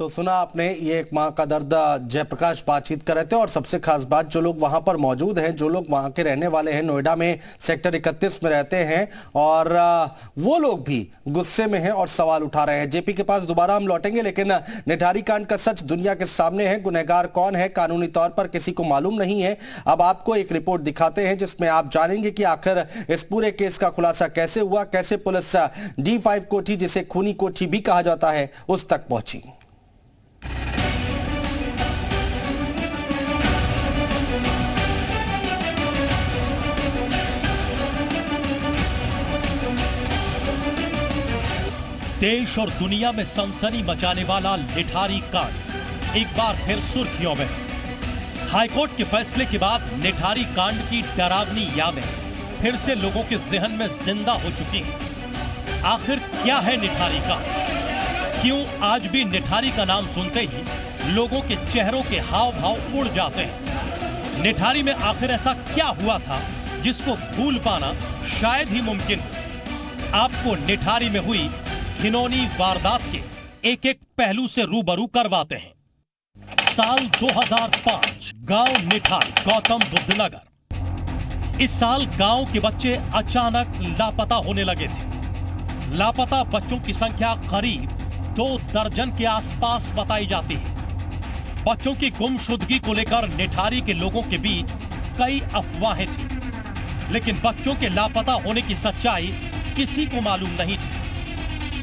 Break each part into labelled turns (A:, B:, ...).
A: तो सुना आपने, ये एक मां का दर्द जयप्रकाश बातचीत कर रहे थे। और सबसे खास बात, जो लोग वहां पर मौजूद हैं, जो लोग वहां के रहने वाले हैं, नोएडा में सेक्टर 31 में रहते हैं, और वो लोग भी गुस्से में हैं और सवाल उठा रहे हैं। जेपी के पास दोबारा हम लौटेंगे, लेकिन निठारी कांड का सच दुनिया के सामने है। गुनहगार कौन है, कानूनी तौर पर किसी को मालूम नहीं है। अब आपको एक रिपोर्ट दिखाते हैं जिसमें आप जानेंगे कि आखिर इस पूरे केस का खुलासा कैसे हुआ, कैसे पुलिस D5 कोठी, जिसे खूनी कोठी भी कहा जाता है, उस तक पहुंची।
B: देश और दुनिया में सनसनी मचाने वाला निठारी कांड एक बार फिर सुर्खियों में। हाईकोर्ट के फैसले के बाद निठारी कांड की डरावनी यादें फिर से लोगों के जहन में जिंदा हो चुकी हैं। आखिर क्या है निठारी कांड? क्यों आज भी निठारी का नाम सुनते ही लोगों के चेहरों के हाव भाव उड़ जाते हैं? निठारी में आखिर ऐसा क्या हुआ था जिसको भूल पाना शायद ही मुमकिन हो? आपको निठारी में हुई घिनौनी वारदात के एक एक पहलू से रूबरू करवाते हैं। साल 2005, गांव निठारी, गौतम बुद्ध नगर। इस साल गांव के बच्चे अचानक लापता होने लगे थे। लापता बच्चों की संख्या करीब 2 दर्जन के आसपास बताई जाती है। बच्चों की गुमशुदगी को लेकर निठारी के लोगों के बीच कई अफवाहें थी, लेकिन बच्चों के लापता होने की सच्चाई किसी को मालूम नहीं थी।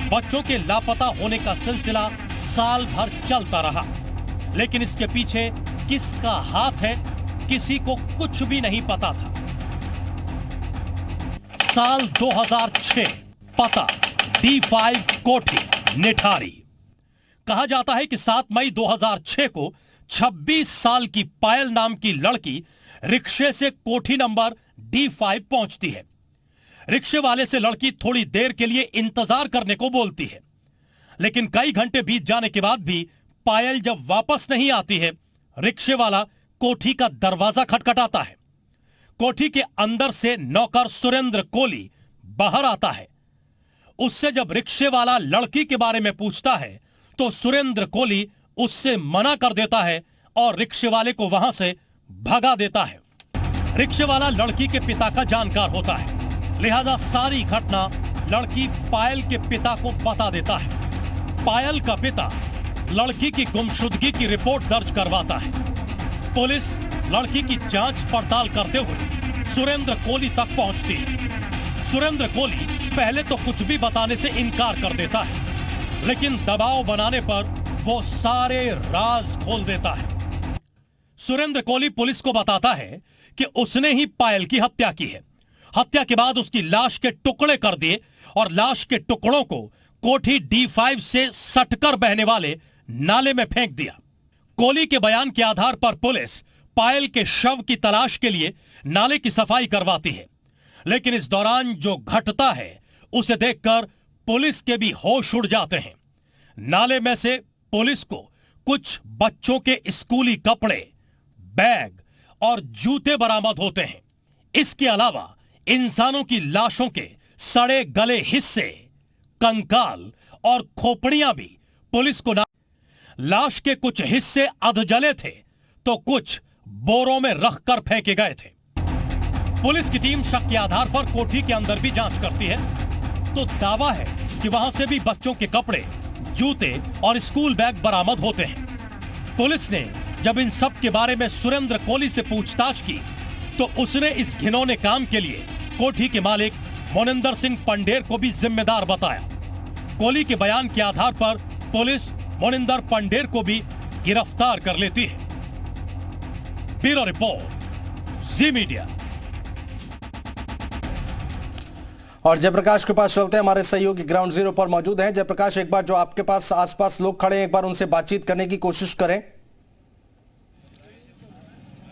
B: बच्चों के लापता होने का सिलसिला साल भर चलता रहा, लेकिन इसके पीछे किसका हाथ है, किसी को कुछ भी नहीं पता था। साल 2006, पता D5 कोठी, निठारी। कहा जाता है कि 7 मई 2006 को 26 साल की पायल नाम की लड़की रिक्शे से कोठी नंबर D5 पहुंचती है। रिक्शे वाले से लड़की थोड़ी देर के लिए इंतजार करने को बोलती है, लेकिन कई घंटे बीत जाने के बाद भी पायल जब वापस नहीं आती है, रिक्शे वाला कोठी का दरवाजा खटखटाता है। कोठी के अंदर से नौकर सुरेंद्र कोली बाहर आता है। उससे जब रिक्शे वाला लड़की के बारे में पूछता है तो सुरेंद्र कोली उससे मना कर देता है और रिक्शे वाले को वहां से भगा देता है। रिक्शे वाला लड़की के पिता का जानकार होता है, लिहाजा सारी घटना लड़की पायल के पिता को बता देता है। पायल का पिता लड़की की गुमशुदगी की रिपोर्ट दर्ज करवाता है। पुलिस लड़की की जांच पड़ताल करते हुए सुरेंद्र कोली तक पहुंचती है। सुरेंद्र कोली पहले तो कुछ भी बताने से इनकार कर देता है, लेकिन दबाव बनाने पर वो सारे राज खोल देता है। सुरेंद्र कोली पुलिस को बताता है कि उसने ही पायल की हत्या की है। हत्या के बाद उसकी लाश के टुकड़े कर दिए और लाश के टुकड़ों को कोठी D5 से सटकर बहने वाले नाले में फेंक दिया। कोली के बयान के आधार पर पुलिस पायल के शव की तलाश के लिए नाले की सफाई करवाती है, लेकिन इस दौरान जो घटता है उसे देखकर पुलिस के भी होश उड़ जाते हैं। नाले में से पुलिस को कुछ बच्चों के स्कूली कपड़े, बैग और जूते बरामद होते हैं। इसके अलावा इंसानों की लाशों के सड़े गले हिस्से, कंकाल और खोपड़ियां भी पुलिस को लाश के कुछ हिस्से अधजले थे तो कुछ बोरों में रखकर फेंके गए थे। पुलिस की टीम शक के आधार पर कोठी के अंदर भी जांच करती है, तो दावा है कि वहां से भी बच्चों के कपड़े, जूते और स्कूल बैग बरामद होते हैं। पुलिस ने जब इन सब के बारे में सुरेंद्र कोली से पूछताछ की तो उसने इस घिनौने काम के लिए कोठी के मालिक मोनिंदर सिंह पंडेर को भी जिम्मेदार बताया। कोली के बयान के आधार पर पुलिस मोनिंदर पंडेर को भी गिरफ्तार कर लेती है। ब्यूरो रिपोर्ट, जी मीडिया।
A: और जयप्रकाश के पास चलते हैं, हमारे सहयोगी ग्राउंड जीरो पर मौजूद हैं। जयप्रकाश, एक बार जो आपके पास आसपास लोग खड़े हैं, एक बार उनसे बातचीत करने की कोशिश करें।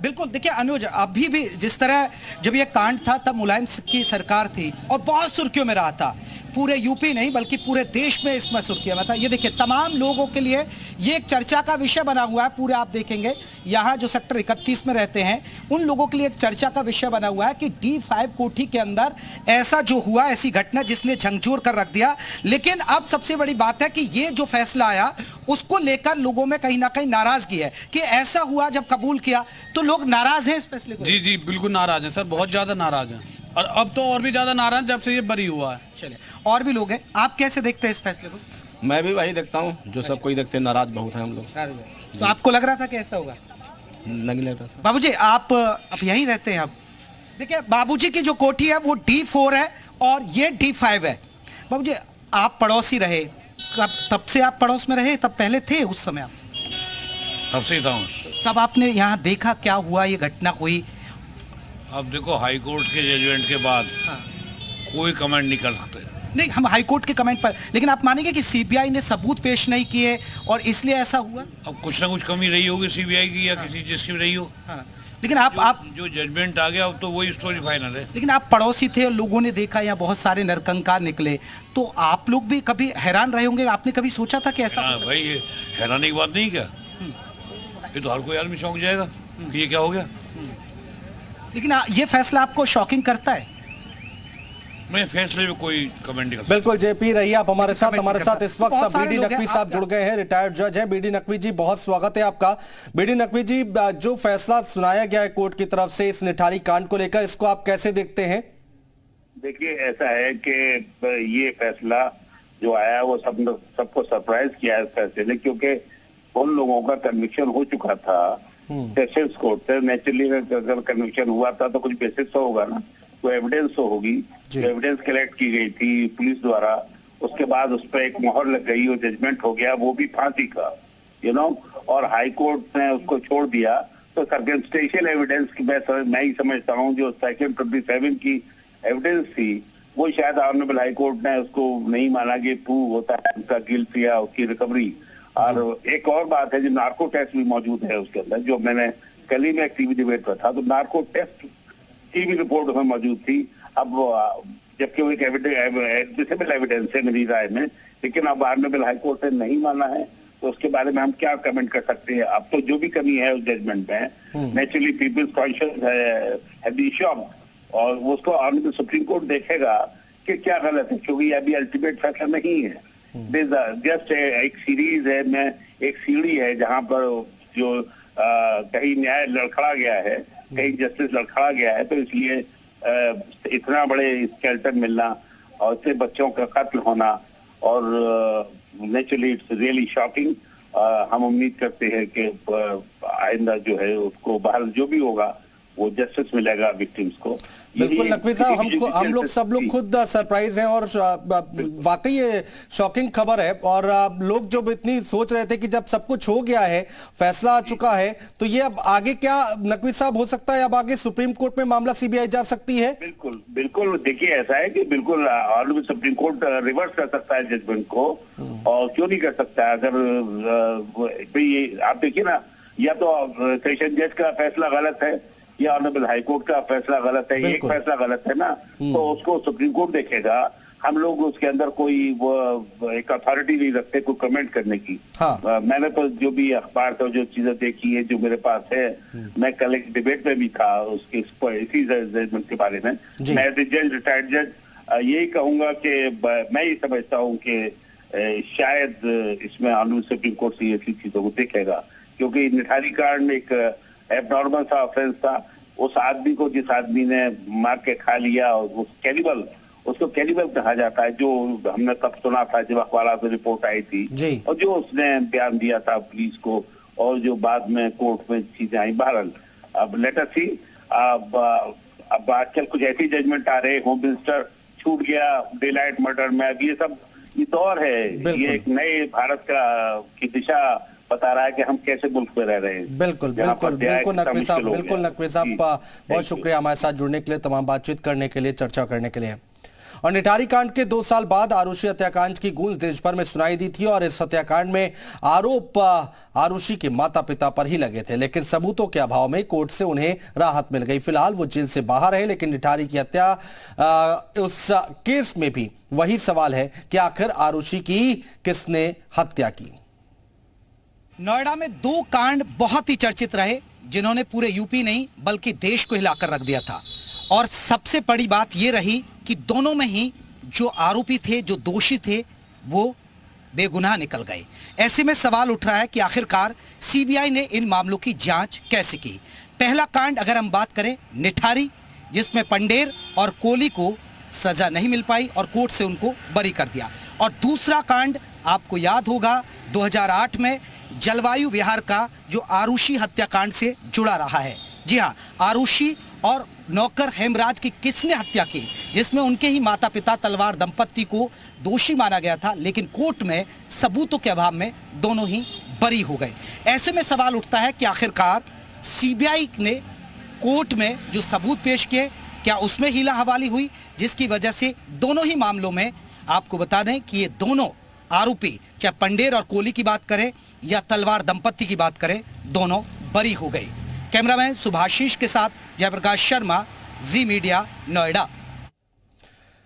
C: बिल्कुल, देखिए अनुज, अभी भी जिस तरह जब ये कांड था तब मुलायम की सरकार थी और बहुत सुर्खियों में रहा था। पूरे यूपी नहीं बल्कि पूरे देश में इसमें सुर्खियों में था। ये देखिए, तमाम लोगों के लिए ये एक चर्चा का विषय बना हुआ है। पूरे आप देखेंगे यहाँ जो सेक्टर 31 में रहते हैं उन लोगों के लिए एक चर्चा का विषय बना हुआ है कि D5 कोठी के अंदर ऐसा जो हुआ, ऐसी घटना जिसने झकझोर कर रख दिया। लेकिन अब सबसे बड़ी बात है कि ये जो फैसला आया उसको लेकर लोगों में कहीं ना कहीं नाराजगी है कि ऐसा हुआ जब कबूल किया तो लोग नाराज हैं इस फैसले को।
D: जी जी बिल्कुल नाराज हैं सर, बहुत ज्यादा नाराज हैं, और अब तो और भी ज्यादा नाराज जब से ये बरी हुआ है।
C: चलिए और भी लोग हैं, आप कैसे देखते हैं इस फैसले को?
E: मैं भी वही देखता हूँ जो सब कोई देखते हैं, नाराज बहुत है हम लोग।
C: तो आपको लग रहा था कि ऐसा होगा?
E: नहीं लगता था।
C: बाबूजी आप अब यहीं रहते हैं? अब देखिए बाबूजी की जो कोठी है वो D4 है और ये D5 है। बाबूजी आप पड़ोसी रहे, तब से आप पड़ोस में रहे, तब पहले थे उस समय आप?
F: तब से ही था।
C: तब आपने यहाँ देखा क्या हुआ, ये घटना हुई?
F: अब देखो हाई कोर्ट के जजमेंट के बाद कोई कमेंट नहीं कर सकते।
C: नहीं, हम हाई कोर्ट के कमेंट पर, लेकिन आप मानेंगे कि सीबीआई ने सबूत पेश नहीं किए और इसलिए ऐसा हुआ?
F: अब कुछ ना कुछ कमी रही होगी सीबीआई की या किसी चीज की रही हो।
C: लेकिन आप
F: जो जजमेंट आ गया अब तो वही स्टोरी फाइनल है।
C: लेकिन आप पड़ोसी थे और लोगों ने देखा यहाँ बहुत सारे नरकंकार निकले, तो आप लोग भी कभी हैरान रहे होंगे? आपने कभी सोचा था कि ऐसा?
F: भाई ये हैरानी की बात नहीं क्या, ये तो हर कोई आदमी चौंक जाएगा कि ये क्या हो गया।
C: लेकिन ये फैसला आपको शॉकिंग करता है?
F: मैं फैसले में कोई कमेंट नहीं कर।
A: बिल्कुल जेपी रहिए आप हमारे साथ इस वक्त बीडी नकवी साहब जुड़ गए हैं, रिटायर्ड जज हैं। बीडी नकवी जी बहुत स्वागत है आपका। बीडी नकवी जी, जो फैसला सुनाया गया है कोर्ट की तरफ से इस निठारी कांड को लेकर, इसको आप कैसे देखते हैं?
G: देखिए ऐसा है कि ये फैसला जो आया वो सबको सरप्राइज किया है इस फैसले ने, क्योंकि उन लोगों का कन्विक्शन हो चुका था सेशंस कोर्ट से। नेचुरली अगर कन्विक्शन हुआ था तो कुछ बेसिस तो होगा ना, कोई एविडेंस तो होगी। जो एविडेंस कलेक्ट की गई थी पुलिस द्वारा, उसके बाद उस पर एक मोहर लग गई और जजमेंट हो गया, वो भी फांसी का, और हाई कोर्ट ने उसको छोड़ दिया। तो सर्कमस्टेंशियल एविडेंस की मैं ही समझता हूँ जो सेक्शन 27 की एविडेंस थी वो शायद ऑनरेबल हाई कोर्ट ने उसको नहीं माना कि प्रूव होता है उसका गिल्ट या उसकी रिकवरी। और एक और बात है, जो नार्को टेस्ट भी मौजूद है उसके अंदर, जो मैंने कल ही में एक टीवी डिबेट पर था, तो नार्को टेस्ट की भी रिपोर्ट में मौजूद थी। अब जबकि वो एक एडमिसिबल एविडेंस है मेरी राय में, लेकिन अब ऑनरेबल हाई कोर्ट ने नहीं माना है, तो उसके बारे में हम क्या कमेंट कर सकते हैं? अब तो जो भी कमी है उस जजमेंट में, नेचुरली पीपल्स कॉन्शियस है और उसको ऑनरेबल सुप्रीम कोर्ट देखेगा कि क्या गलत है, क्योंकि अभी अल्टीमेट फैसला नहीं है। जस्ट एक सीरीज है, में एक सीढ़ी है जहां पर जो कहीं न्याय लड़खड़ा गया है, कहीं जस्टिस लड़खड़ा गया है, तो इसलिए इतना बड़े स्केलेटन मिलना और इससे बच्चों का कत्ल होना और नेचुरली इट्स रियली शॉकिंग। हम उम्मीद करते हैं कि आइंदा जो है उसको बाहर जो भी होगा वो जस्टिस मिलेगा विक्टिम्स को।
A: बिल्कुल नकवी साहब, हम लोग सब लोग खुद सरप्राइज हैं और वाकई ये शॉकिंग खबर है। और लोग जो इतनी सोच रहे थे कि जब सब कुछ हो गया है, फैसला आ चुका है, तो ये अब आगे क्या नकवी साहब हो सकता है? अब आगे सुप्रीम कोर्ट में मामला सीबीआई जा सकती है?
G: बिल्कुल बिल्कुल, देखिए ऐसा है कि बिल्कुल ऑनरेबल सुप्रीम कोर्ट रिवर्स कर सकता है जजमेंट को, और क्यों नहीं कर सकता? अगर आप देखिए ना, या तो सेशन जज का फैसला गलत है या ऑनरेबल हाई कोर्ट का फैसला गलत है, एक फैसला गलत है ना, तो उसको सुप्रीम कोर्ट देखेगा। हम लोग उसके अंदर कोई वो एक अथॉरिटी नहीं रखते कोई कमेंट करने की। मैंने तो जो भी अखबार से जो चीजें देखी है, जो मेरे पास है, मैं कल एक डिबेट में भी था उसके इसी जजमेंट के बारे में। मैं रिटायर्ड जज यही कहूंगा कि मैं ये समझता हूँ कि शायद इसमें ऑनरेबल सुप्रीम कोर्ट सीरियसली चीजों को देखेगा, क्योंकि निठारी कांड एक एबनॉर्मल सा ऑफेंस था। उस आदमी को, जिस आदमी ने मार के खा लिया, उसको कैनिबल कहा जाता है, जो हमने तब सुना था जब अखबार से रिपोर्ट आई थी, और जो उसने बयान दिया था पुलिस को, और जो बाद में कोर्ट में चीजें आई। बहरहाल अब लेट अस सी, अब आजकल कुछ ऐसी जजमेंट आ रहे, होम मिनिस्टर छूट गया डे-नाइट मर्डर में। अब ये सब ये दौर है, ये एक नए भारत की दिशा बता रहा है कि हम कैसे मुल्क में रह रहे हैं।
A: बिल्कुल नकवी साहब, बहुत शुक्रिया हमारे साथ जुड़ने के लिए, तमाम बातचीत करने के लिए, चर्चा करने के लिए। और निठारी कांड के 2 साल बाद आरुषि हत्याकांड की गूंज देश भर में सुनाई दी थी और इस हत्याकांड में आरोप आरुषि के माता पिता पर ही लगे थे, लेकिन सबूतों के अभाव में कोर्ट से उन्हें राहत मिल गई। फिलहाल वो जेल से बाहर है, लेकिन निठारी की हत्या उस केस में भी वही सवाल है कि आखिर आरुषि की किसने हत्या की।
C: नोएडा में 2 कांड बहुत ही चर्चित रहे, जिन्होंने पूरे यूपी नहीं बल्कि देश को हिलाकर रख दिया था। और सबसे बड़ी बात यह रही कि दोनों में ही जो आरोपी थे, जो दोषी थे, वो बेगुनाह निकल गए। ऐसे में सवाल उठ रहा है कि आखिरकार सीबीआई ने इन मामलों की जांच कैसे की। पहला कांड अगर हम बात करें निठारी, जिसमें पंडेर और कोहली को सजा नहीं मिल पाई और कोर्ट से उनको बरी कर दिया। और दूसरा कांड आपको याद होगा 2008 में जलवायु विहार का जो आरुषि हत्याकांड से जुड़ा रहा है। जी हाँ, आरुषि और नौकर हेमराज की किसने हत्या की, जिसमें उनके ही माता पिता तलवार दंपत्ति को दोषी माना गया था, लेकिन कोर्ट में सबूतों के अभाव में दोनों ही बरी हो गए। ऐसे में सवाल उठता है कि आखिरकार सीबीआई ने कोर्ट में जो सबूत पेश किए, क्या उसमें हीला हवाली हुई, जिसकी वजह से दोनों ही मामलों में आपको बता दें कि ये दोनों आरोपी, चाहे पंडेर और कोहली की बात करें या तलवार दंपत्ति की बात करें, दोनों बरी हो गए। कैमरामैन सुभाषीष के साथ जयप्रकाश शर्मा, जी मीडिया, नोएडा।